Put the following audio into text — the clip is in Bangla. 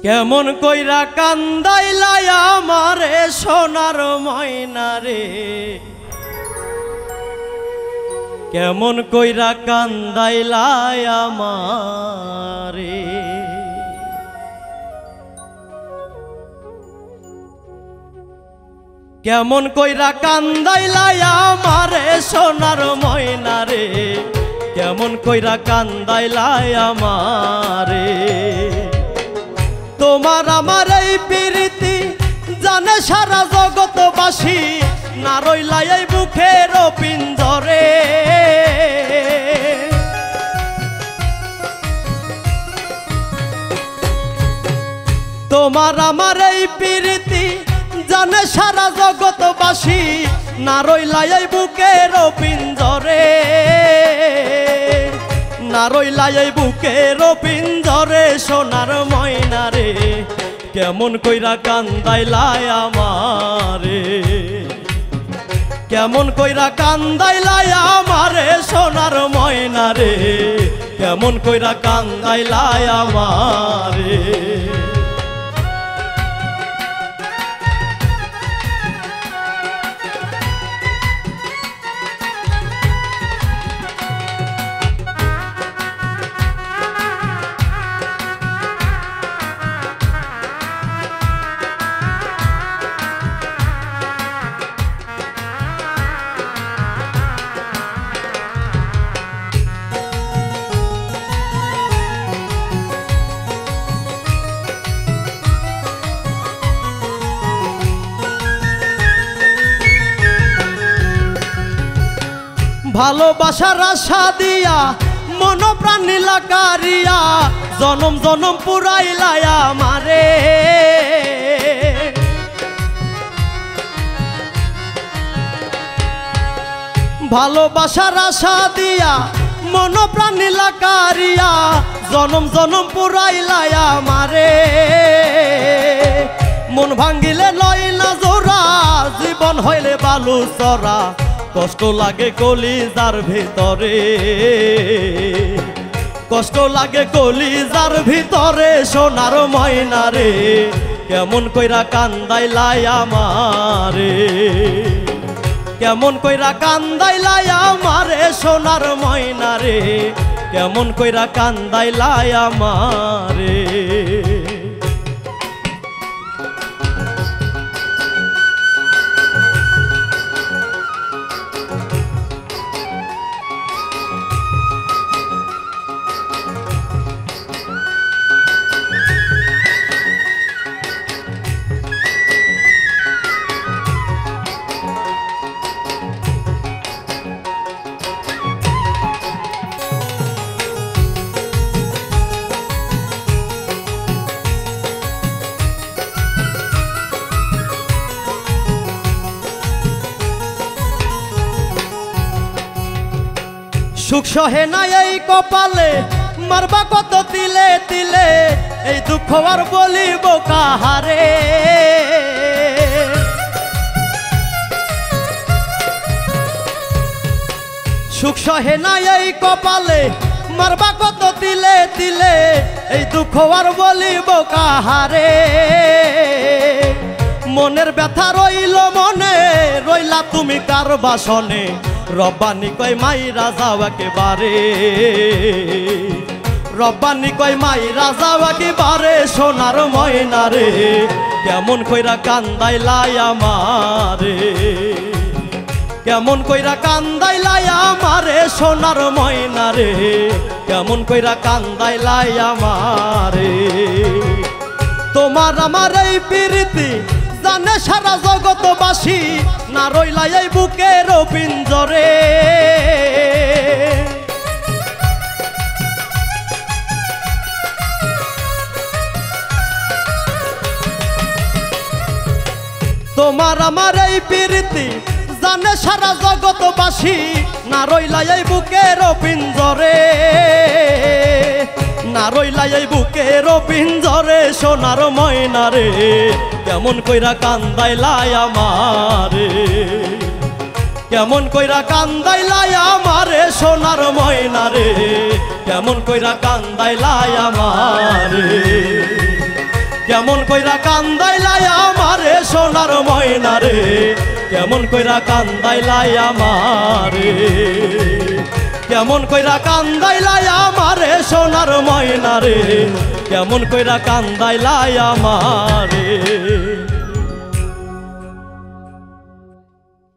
কেমন কইরা কান্দাইলাই আমারে সোনার ময়না রে, কেমন কইরা কান্দাইলাই আমারে। কেমন কইরা কান্দাইলাই আমারে সোনার ময়না রে, কেমন কইরা কান্দাইলাই আমারে। তোমার আমার এই প্রীতি জানে সারা জগৎবাসী, না রইলাই এই বুকের পিঞ্জরে। তোমার আমার এই প্রীতি জানে সারা জগৎবাসী, না রইলাই এই বুকের পিঞ্জরে, না রইলাই এই বুকের পিঞ্জরে। সোনার ময়না রে, কেমন কইরা কান্দাইলাই আমারে, কেমন কইরা কান্দাইলাই আমারে সোনার ময়না রে, কেমন কইরা কান্দাইলাই আমারে। ভালোবাসার আশা দিয়া মন প্রাণ নীলা কারিয়া, জনম জনম পুরাইলাই আমারে। ভালোবাসার আশা দিয়া মন প্রাণ নীলা কারিয়া, জনম জনম পুরাইলাই আমারে। মন ভাঙ্গিলে লয় না জোড়া, জীবন হইলে বালু চরা, কষ্ট লাগে কলিজার ভিতরে, কষ্ট লাগে কলিজার ভিতরে। সোনার ময়না রে, কেমন কইরা কান্দাইলাই আমারে, কেমন কইরা কান্দাইলাই আমারে সোনার ময়না রে, কেমন কইরা কান্দাইলাই আমারে। সুখ সহে না এই কপালে, মারবা কত তিলে তিলে, এই দুঃখ আর বলিব কাহারে। সুখ সহে না এই কপালে, মারবা কত তিলে তিলে, এই দুঃখ আর বলিব কাহারে। মনের ব্যথা রইল মনে, রইলা তুমি কার বাসনে, রব্বানি কয় মাইরা যাও একেবারে, রব্বানি কয় মাইরা যাও একেবারে। সোনার ময়না রে, কেমন কইরা কান্দাইলাই আমারে, কেমন কইরা কান্দাইলাই আমারে সোনার ময়না রে, কেমন কইরা কান্দাইলাই আমারে। তোমার আমার এই প্রীতি জানে সারা জগৎবাসী, না রইলাই এই বুকের পিঞ্জরে। তোমার আমার এই প্রীতি জানে সারা জগৎবাসী, না রইলাই এই বুকের পিঞ্জরে, না রইলাই এই বুকের পিঞ্জরে। সোনার ময়না রে, কেমন কইরা কান্দাইলাই আমারে, কেমন কইরা কান্দাইলাই আমারে সোনার ময়না রে, কেমন কইরা কান্দাইলাই আমারে। কেমন কইরা কান্দাইলাই আমারে সোনার ময়না রে, কেমন কইরা কান্দাইলাই আমারে, কেমন কইরা কান্দাইলাই আমারে সোনার ময়না রে, কেমন কইরা কান্দাইলাই আমারে।